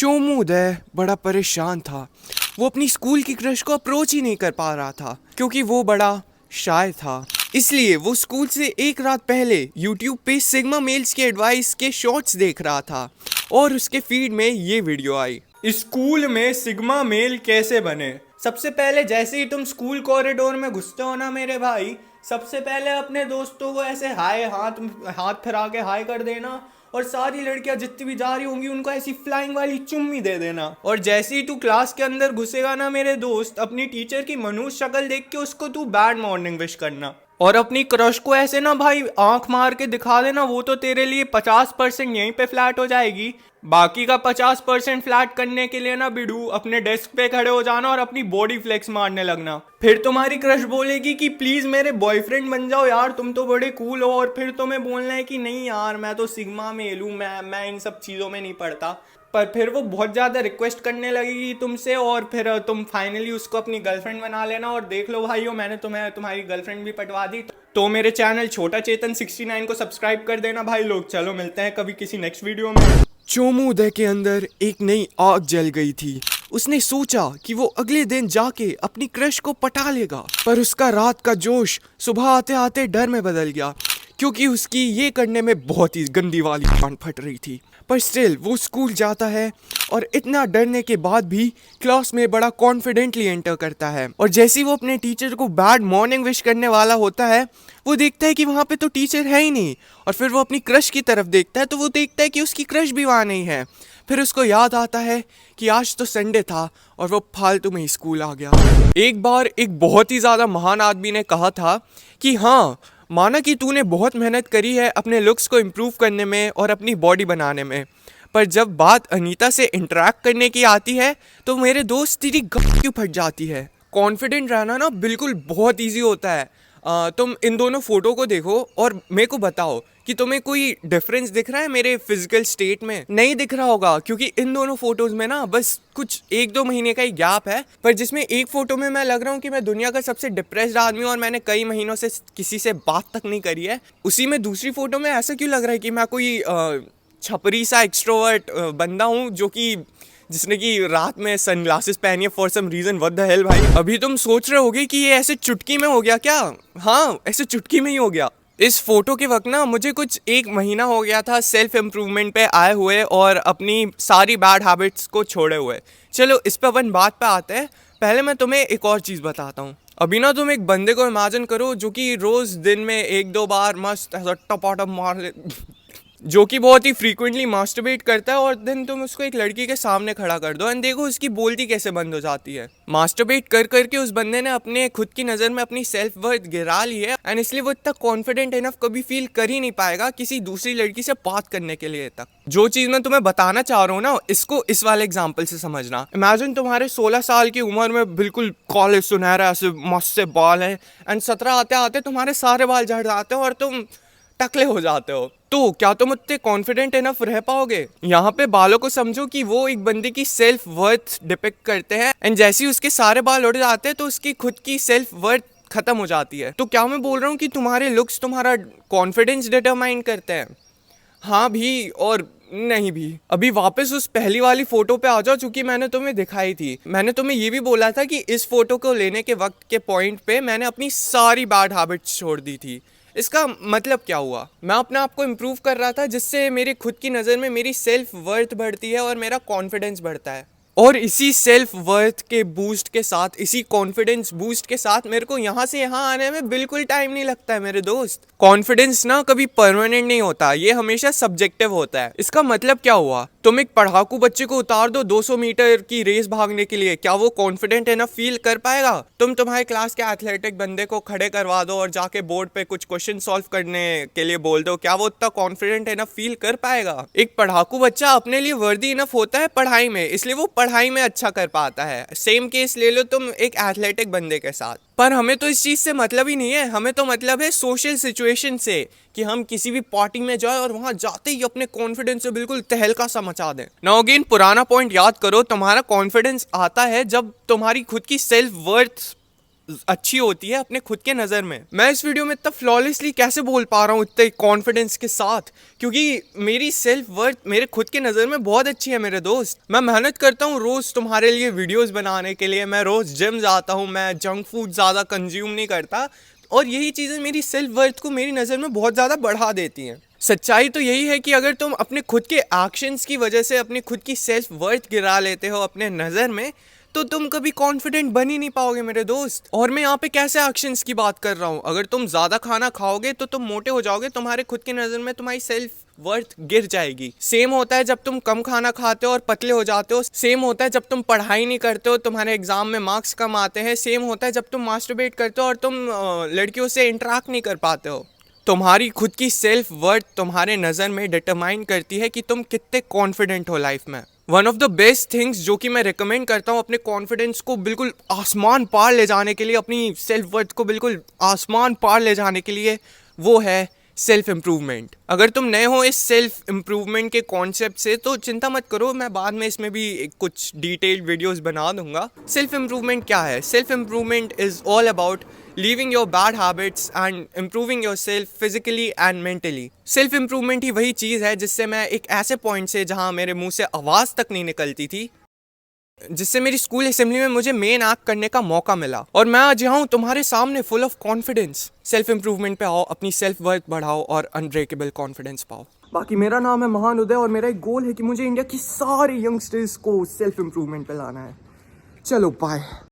चोमूदय बड़ा परेशान था। वो अपनी स्कूल की क्रश को अप्रोच ही नहीं कर पा रहा था क्योंकि वो बड़ा शाय था। इसलिए वो स्कूल से एक रात पहले यूट्यूब पे सिग्मा मेल्स के एडवाइस के शॉर्ट्स देख रहा था और उसके फीड में ये वीडियो आई। स्कूल में सिग्मा मेल कैसे बने। सबसे पहले जैसे ही तुम स्कूल कॉरिडोर में घुसते हो ना मेरे भाई, सबसे पहले अपने दोस्तों को ऐसे हाय हाथ हाथ फिरा के हाय कर देना और सारी लड़कियां जितनी भी जा रही होंगी उनको ऐसी फ्लाइंग वाली चुम्मी दे देना। और जैसे ही तू क्लास के अंदर घुसेगा ना मेरे दोस्त, अपनी टीचर की मनुष्य शक्ल देख के उसको तू बैड मॉर्निंग विश करना और अपनी क्रश को ऐसे ना भाई आंख मार के दिखा देना। वो तो तेरे लिए 50% यहीं पे फ्लैट हो जाएगी, बाकी का 50% फ्लैट करने के लिए ना बिडू अपने डेस्क पे खड़े हो जाना और अपनी बॉडी फ्लेक्स मारने लगना। फिर तुम्हारी क्रश बोलेगी कि प्लीज मेरे बॉयफ्रेंड बन जाओ यार, तुम तो बड़े कूल हो, और फिर तुम्हें बोलना है कि नहीं यार मैं तो सिग्मा मेल हूँ, मैं इन सब चीज़ों में नहीं पढ़ता। पर फिर वो बहुत ज़्यादा रिक्वेस्ट करने लगेगी तुमसे और फिर तुम फाइनली उसको अपनी गर्लफ्रेंड बना लेना। और देख लो भाइयों, मैंने तुम्हें तुम्हारी गर्लफ्रेंड भी पटवा दी। तो मेरे चैनल छोटा चेतन 69 को सब्सक्राइब कर देना भाई लोग। चलो मिलते हैं कभी किसी नेक्स्ट वीडियो में। चोमूदय के अंदर एक नई आग जल गई थी। उसने सोचा कि वो अगले दिन जाके अपनी क्रश को पटा लेगा, पर उसका रात का जोश सुबह आते आते डर में बदल गया क्योंकि उसकी ये करने में बहुत ही गंदी वाली गांड फट रही थी। पर स्टिल वो स्कूल जाता है और इतना डरने के बाद भी क्लास में बड़ा कॉन्फिडेंटली एंटर करता है। और जैसे ही वो अपने टीचर को बैड मॉर्निंग विश करने वाला होता है, वो देखता है कि वहाँ पे तो टीचर है ही नहीं। और फिर वो अपनी क्रश की तरफ देखता है तो वो देखता है कि उसकी क्रश भी वहाँ नहीं है। फिर उसको याद आता है कि आज तो संडे था और वो फालतू में ही स्कूल आ गया। एक बार एक बहुत ही ज़्यादा महान आदमी ने कहा था कि हाँ, माना कि तूने बहुत मेहनत करी है अपने लुक्स को इम्प्रूव करने में और अपनी बॉडी बनाने में, पर जब बात अनीता से इंटरेक्ट करने की आती है तो मेरे दोस्त तेरी गप क्यों फट जाती है। कॉन्फिडेंट रहना ना बिल्कुल बहुत इजी होता है। तुम इन दोनों फोटो को देखो और मेरे को बताओ कि तुम्हें कोई डिफरेंस दिख रहा है मेरे फिजिकल स्टेट में। नहीं दिख रहा होगा क्योंकि इन दोनों फोटोज में ना बस कुछ 1-2 महीने का ही गैप है। पर जिसमें एक फोटो में मैं लग रहा हूँ कि मैं दुनिया का सबसे डिप्रेस्ड आदमी हूँ और मैंने कई महीनों से किसी से बात तक नहीं करी है, उसी में दूसरी फोटो में ऐसा क्यों लग रहा है कि मैं कोई छपरी सा एक्सट्रोवर्ट बंदा हूँ जो कि जिसने की रात में सनग्लासेस पहनी है for some reason. What the hell भाई। अभी तुम सोच रहे होगे कि ये ऐसे चुटकी में हो गया क्या? हाँ, ऐसे चुटकी में ही हो गया। इस फोटो के वक्त ना मुझे कुछ 1 महीना हो गया था सेल्फ इम्प्रूवमेंट पे आए हुए और अपनी सारी बैड हैबिट्स को छोड़े हुए। चलो इस पर अपन बात पे आते हैं। पहले मैं तुम्हें एक और चीज़ बताता हूँ। अभी ना तुम एक बंदे को इमेजिन करो जो कि रोज़ दिन में 1-2 बार मस्त ऐसा टपाटप मार ले जो कि बहुत ही फ्रीक्वेंटली मास्टरबेट करता है, और देन तुम उसको एक लड़की के सामने खड़ा कर दो एंड देखो उसकी बोलती कैसे बंद हो जाती है। मास्टरबेट कर करके उस बंदे ने अपने खुद की नज़र में अपनी सेल्फ वर्थ गिरा ली है एंड इसलिए वो इतना कॉन्फिडेंट इनफ कभी फील कर ही नहीं पाएगा किसी दूसरी लड़की से बात करने के लिए तक। जो चीज़ मैं तुम्हें बताना चाह रहा हूँ ना, इसको इस वाले एग्जाम्पल से समझना। इमेजिन तुम्हारे 16 साल की उम्र में बिल्कुल कॉलेज सुनहरा ऐसे मस्त से बाल है एंड 17 आते आते तुम्हारे सारे बाल झड़ जाते हो और तुम टकले हो जाते हो। तो क्या तुम उतने कॉन्फिडेंट इनफ रह पाओगे? यहाँ पे बालों को समझो कि वो एक बंदे की सेल्फ वर्थ डिपिक्ट करते हैं एंड जैसे ही उसके सारे बाल उड़ जाते हैं तो उसकी खुद की सेल्फ वर्थ खत्म हो जाती है। तो क्या मैं बोल रहा हूँ कि तुम्हारे लुक्स तुम्हारा कॉन्फिडेंस डिटरमाइन करते हैं? हाँ भी और नहीं भी। अभी वापस उस पहली वाली फोटो पे आ जाओ जो कि मैंने तुम्हें दिखाई थी। मैंने तुम्हें ये भी बोला था कि इस फोटो को लेने के वक्त के पॉइंट पे मैंने अपनी सारी बैड हैबिट्स छोड़ दी थी। इसका मतलब क्या हुआ? मैं अपने आप को इम्प्रूव कर रहा था जिससे मेरी खुद की नज़र में मेरी सेल्फ वर्थ बढ़ती है और मेरा कॉन्फिडेंस बढ़ता है। और इसी सेल्फ वर्थ के बूस्ट के साथ, इसी कॉन्फिडेंस बूस्ट के साथ मेरे को यहाँ से यहाँ आने में बिल्कुल टाइम नहीं लगता है मेरे दोस्त। कॉन्फिडेंस ना कभी परमानेंट नहीं होता, ये हमेशा सब्जेक्टिव होता है। इसका मतलब क्या हुआ? तुम एक पढ़ाकू बच्चे को उतार दो 200 मीटर की रेस भागने के लिए, क्या वो कॉन्फिडेंट इनफ फील कर पाएगा? तुम तुम्हारे क्लास के एथलेटिक बंदे को खड़े करवा दो और जाके बोर्ड पे कुछ क्वेश्चन सॉल्व करने के लिए बोल दो, क्या वो उतना कॉन्फिडेंट इनफ फील कर पाएगा? एक पढ़ाकू बच्चा अपने लिए वर्दी इनफ होता है पढ़ाई में, इसलिए वो पढ़ाई में अच्छा कर पाता है। सेम केस ले लो तुम एक एथलेटिक बंदे के साथ। पर हमें तो इस चीज से मतलब ही नहीं है, हमें तो मतलब है सोशल सिचुएशन से कि हम किसी भी पार्टी में जाए और वहां जाते ही अपने कॉन्फिडेंस से बिल्कुल तहलका सा मचा दें। नाउ अगेन पुराना पॉइंट याद करो, तुम्हारा कॉन्फिडेंस आता है जब तुम्हारी खुद की सेल्फ वर्थ अच्छी होती है अपने खुद के नज़र में। मैं इस वीडियो में इतना फ्लॉलेसली कैसे बोल पा रहा हूँ इतने कॉन्फिडेंस के साथ, क्योंकि मेरी सेल्फ वर्थ मेरे खुद के नज़र में बहुत अच्छी है मेरे दोस्त। मैं मेहनत करता हूँ रोज़ तुम्हारे लिए वीडियोस बनाने के लिए, मैं रोज़ जिम जाता हूँ, मैं जंक फूड ज़्यादा कंज्यूम नहीं करता, और यही चीज़ें मेरी सेल्फ वर्थ को मेरी नज़र में बहुत ज़्यादा बढ़ा देती हैं। सच्चाई तो यही है कि अगर तुम अपने खुद के एक्शंस की वजह से अपनी खुद की सेल्फ वर्थ गिरा लेते हो अपने नज़र में, तो तुम कभी कॉन्फिडेंट बन ही नहीं पाओगे मेरे दोस्त। और मैं यहाँ पे कैसे एक्शंस की बात कर रहा हूँ, अगर तुम ज़्यादा खाना खाओगे तो तुम मोटे हो जाओगे, तुम्हारे खुद की नज़र में तुम्हारी सेल्फ वर्थ गिर जाएगी। सेम होता है जब तुम कम खाना खाते हो और पतले हो जाते हो। सेम होता है जब तुम पढ़ाई नहीं करते हो, तुम्हारे एग्जाम में मार्क्स कम आते हैं। सेम होता है जब तुम मास्टरबेट करते हो और तुम लड़कियों से इंटरेक्ट नहीं कर पाते हो। तुम्हारी खुद की सेल्फ वर्थ तुम्हारे नज़र में डिटरमाइन करती है कि तुम कितने कॉन्फिडेंट हो लाइफ में। One of the best things जो कि मैं रिकमेंड करता हूँ अपने कॉन्फिडेंस को बिल्कुल आसमान पार ले जाने के लिए, अपनी सेल्फ वर्थ को बिल्कुल आसमान पार ले जाने के लिए, वो है सेल्फ इम्प्रूवमेंट। अगर तुम नए हो इस सेल्फ इम्प्रूवमेंट के कॉन्सेप्ट से तो चिंता मत करो, मैं बाद में इसमें भी कुछ डिटेल्ड वीडियोस बना दूंगा। सेल्फ इम्प्रूवमेंट क्या है? Self improvement is all about leaving your bad habits and improving yourself physically and mentally. Self improvement ही वही चीज़ है जिससे मैं एक ऐसे पॉइंट से जहाँ मेरे मुंह से आवाज़ तक नहीं निकलती थी, जिससे मेरी स्कूल असेंबली में मुझे मेन एक्ट करने का मौका मिला, और मैं आज यहाँ हूँ तुम्हारे सामने full of confidence. Self improvement पे आओ, अपनी सेल्फ वर्थ बढ़ाओ और अनब्रेकेबल कॉन्फिडेंस पाओ। बाकी मेरा नाम है महान उदय और मेरा एक गोल है कि मुझे इंडिया की सारे यंगस्टर्स को सेल्फ इम्प्रूवमेंट पे लाना है। चलो बाय।